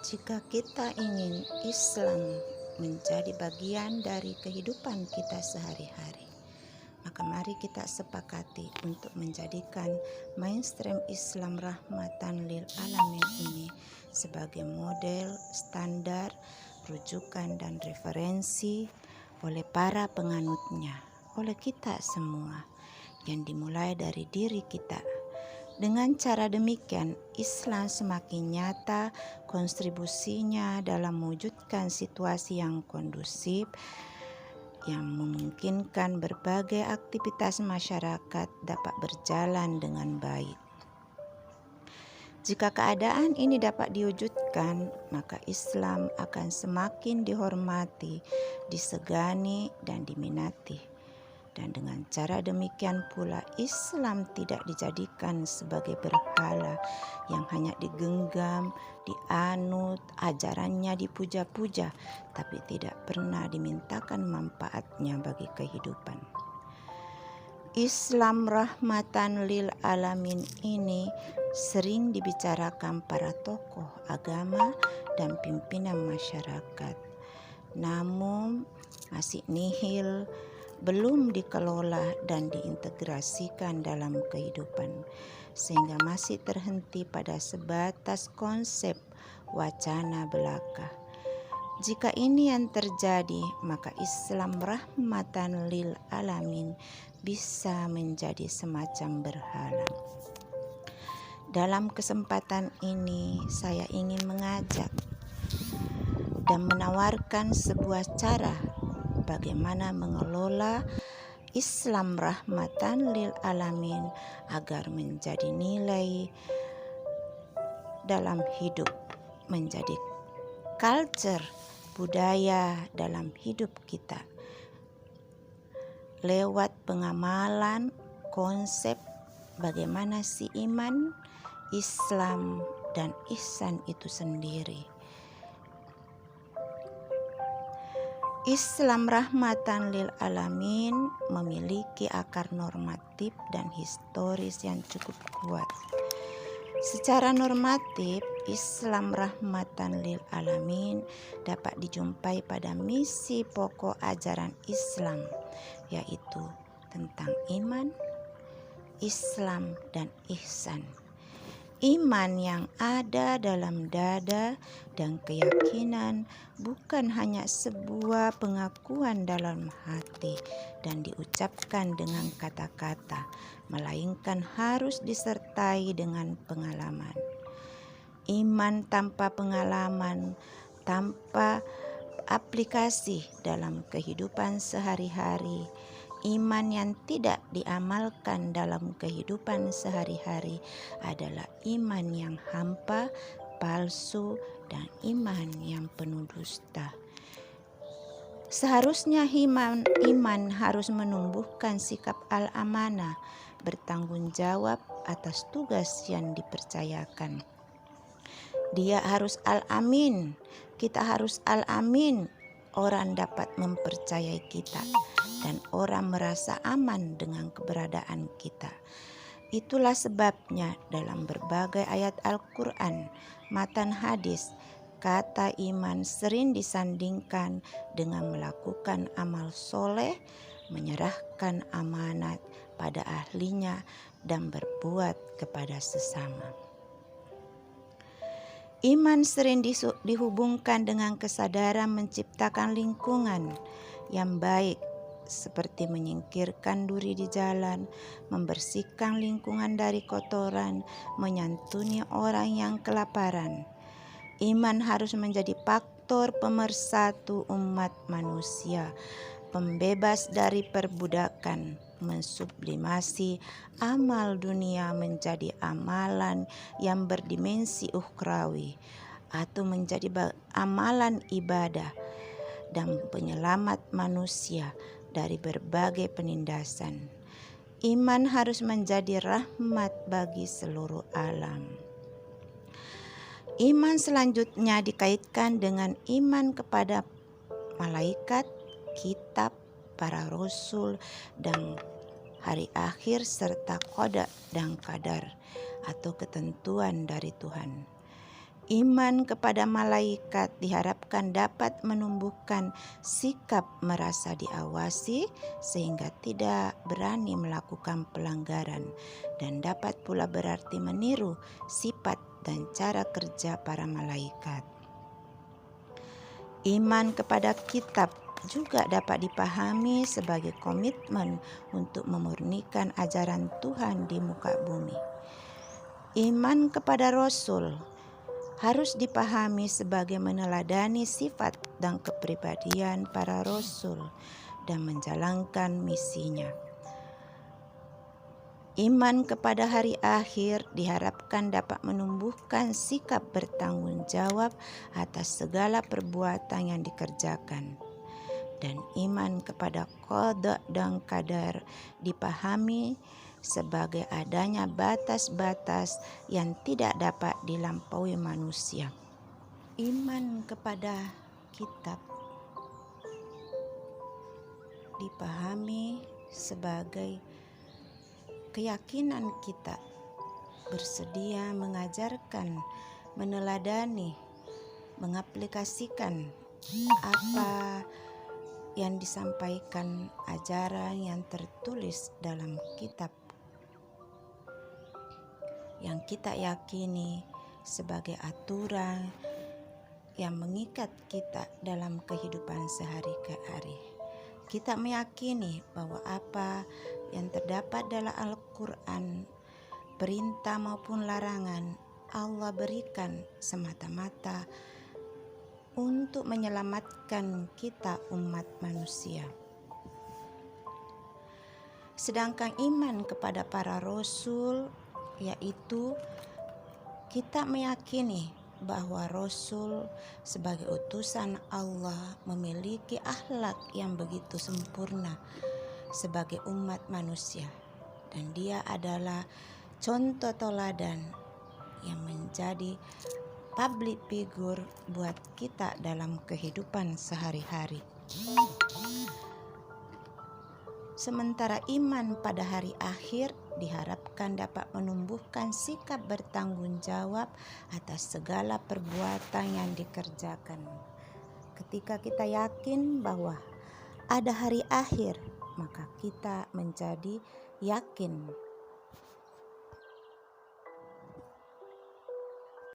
Jika kita ingin Islam menjadi bagian dari kehidupan kita sehari-hari, maka mari kita sepakati untuk menjadikan mainstream Islam rahmatan lil alamin ini sebagai model, standar, rujukan dan referensi oleh para penganutnya, oleh kita semua, yang dimulai dari diri kita. Dengan cara demikian, Islam semakin nyata kontribusinya dalam mewujudkan situasi yang kondusif, yang memungkinkan berbagai aktivitas masyarakat dapat berjalan dengan baik. Jika keadaan ini dapat diwujudkan, maka Islam akan semakin dihormati, disegani, dan diminati. Dan dengan cara demikian pula Islam tidak dijadikan sebagai berhala yang hanya digenggam, dianut, ajarannya dipuja-puja, tapi tidak pernah dimintakan manfaatnya bagi kehidupan. Islam rahmatan lil alamin ini sering dibicarakan para tokoh agama dan pimpinan masyarakat. Namun masih nihil, belum dikelola dan diintegrasikan dalam kehidupan, sehingga masih terhenti pada sebatas konsep wacana belaka. Jika ini yang terjadi, maka Islam rahmatan lil alamin bisa menjadi semacam berhala. Dalam kesempatan ini, saya ingin mengajak dan menawarkan sebuah cara bagaimana mengelola Islam rahmatan lil alamin agar menjadi nilai dalam hidup, menjadi culture, budaya dalam hidup kita. Lewat pengamalan konsep bagaimana si iman, Islam, dan ihsan itu sendiri. Islam rahmatan lil alamin memiliki akar normatif dan historis yang cukup kuat. Secara normatif, Islam rahmatan lil alamin dapat dijumpai pada misi pokok ajaran Islam, yaitu tentang iman, Islam, dan ihsan. Iman yang ada dalam dada dan keyakinan bukan hanya sebuah pengakuan dalam hati dan diucapkan dengan kata-kata, melainkan harus disertai dengan pengalaman. Iman tanpa pengalaman, tanpa aplikasi dalam kehidupan sehari-hari, iman yang tidak diamalkan dalam kehidupan sehari-hari adalah iman yang hampa, palsu, dan iman yang penuh dusta. Seharusnya iman harus menumbuhkan sikap al-amanah, bertanggung jawab atas tugas yang dipercayakan. Dia harus al-amin, kita harus al-amin. Orang dapat mempercayai kita dan orang merasa aman dengan keberadaan kita. Itulah sebabnya dalam berbagai ayat Al-Quran, matan hadis, kata iman sering disandingkan dengan melakukan amal soleh, menyerahkan amanat pada ahlinya, dan berbuat kepada sesama. Iman sering dihubungkan dengan kesadaran menciptakan lingkungan yang baik, seperti menyingkirkan duri di jalan, membersihkan lingkungan dari kotoran, menyantuni orang yang kelaparan. Iman harus menjadi faktor pemersatu umat manusia, pembebas dari perbudakan, mensublimasi amal dunia menjadi amalan yang berdimensi ukhrawi, atau menjadi amalan ibadah dan penyelamat manusia dari berbagai penindasan. Iman harus menjadi rahmat bagi seluruh alam. Iman selanjutnya dikaitkan dengan iman kepada malaikat, kitab, para rasul, dan hari akhir serta qada dan qadar atau ketentuan dari Tuhan. Iman kepada malaikat diharapkan dapat menumbuhkan sikap merasa diawasi sehingga tidak berani melakukan pelanggaran, dan dapat pula berarti meniru sifat dan cara kerja para malaikat. Iman kepada kitab juga dapat dipahami sebagai komitmen untuk memurnikan ajaran Tuhan di muka bumi. Iman kepada Rasul harus dipahami sebagai meneladani sifat dan kepribadian para Rasul dan menjalankan misinya. Iman kepada hari akhir diharapkan dapat menumbuhkan sikap bertanggung jawab atas segala perbuatan yang dikerjakan. Dan iman kepada qada dan qadar dipahami sebagai adanya batas-batas yang tidak dapat dilampaui manusia. Iman kepada kitab dipahami sebagai keyakinan kita bersedia mengajarkan, meneladani, mengaplikasikan apa yang disampaikan ajaran yang tertulis dalam kitab yang kita yakini sebagai aturan yang mengikat kita dalam kehidupan sehari-hari. Kita meyakini bahwa apa yang terdapat dalam Al-Quran, perintah maupun larangan, Allah berikan semata-mata untuk menyelamatkan kita umat manusia. Sedangkan iman kepada para rasul, yaitu kita meyakini bahwa Rasul sebagai utusan Allah memiliki akhlak yang begitu sempurna sebagai umat manusia, dan dia adalah contoh teladan yang menjadi public figure buat kita dalam kehidupan sehari-hari. Sementara iman pada hari akhir diharapkan dapat menumbuhkan sikap bertanggung jawab atas segala perbuatan yang dikerjakan. Ketika kita yakin bahwa ada hari akhir, maka kita menjadi yakin